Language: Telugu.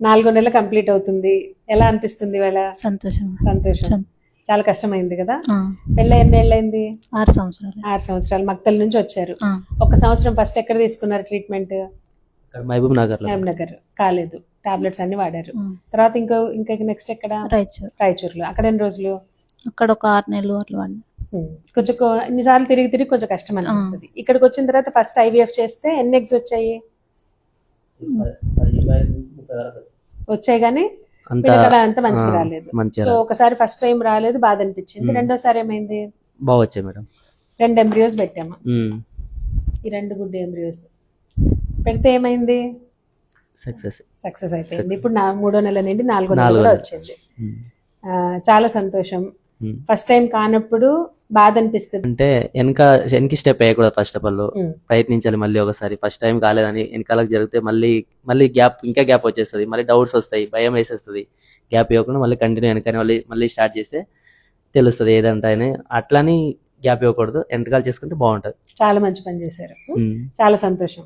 4వ నెల కంప్లీట్ అవుతుంది. ఎలా అనిపిస్తుంది ఇవాళ? సంతోషం. సంతోషం. చాలా కష్టమైంది కదా? ఆ, పెళ్ళి ఎన్నేళ్ళైంది? 6 సంవత్సరాలు. 6 సంవత్సరాలు. మక్తల్ నుంచి వచ్చారు. ఆ, ఒక సంవత్సరం ఫస్ట్ ఎక్కడ తీసుకున్నారు ట్రీట్మెంట్? మహబూబ్ నగర్ లో. నగర్. కాలేదు, టాబ్లెట్స్ అన్ని వాడారు. ఆ, తర్వాత ఇంకా నెక్స్ట్ ఎక్కడ? రాయచూరు. రాయచూరులో. అక్కడ ఎన్ని రోజులు? అక్కడ ఒక 6 నెలలు అట్లా వాడినా. కొంచెం ఇన్నిసార్లు తిరిగి కొంచెం కష్టం అనిపిస్తుంది. ఇక్కడికి వచ్చిన తర్వాత ఫస్ట్ IVF చేస్తే ఎన్ని ఎగ్స్ వచ్చాయి? 25 నుంచి 30 వరకు వచ్చాయి కానీ అంత పిల్లకడ అంత మంచిగా రాలేదు. మంచిగా సో ఒకసారి ఫస్ట్ టైం రాలేదు, బాధ అనిపించింది. రెండోసారి ఏమైంది? బాగా వచ్చాయి మేడం. 2 ఎంబ్రియోస్ పెట్టాము. ఈ 2 గుడ్ ఎంబ్రియోస్ పెడితే ఏమైంది? సక్సెస్ అయిపోయింది. ఇప్పుడు 3వ నెల నుండి 4వ నెల కూడా వచ్చింది. చాలా సంతోషం. ఫస్ట్ టైం కానప్పుడు బాధ అనిపిస్తుంది. అంటే వెనక్కి స్టెప్ వేయకూడదు. ఫస్ట్ ఆఫ్ ఆల్ ప్రయత్నించాలి మళ్ళీ ఒకసారి. ఫస్ట్ టైం కాలేదని వెనకాలకు జరిగితే మళ్ళీ గ్యాప్ వచ్చేస్తుంది. మళ్ళీ డౌట్స్ వస్తాయి, భయం వేసేస్తుంది. గ్యాప్ ఇవ్వకుండా మళ్ళీ కంటిన్యూ వెనకని మళ్ళీ స్టార్ట్ చేస్తే తెలుస్తుంది ఏదంటే. అట్లని గ్యాప్ ఇవ్వకూడదు, వెనకాల చేసుకుంటే బాగుంటుంది. చాలా మంచి పని చేశారు. చాలా సంతోషం.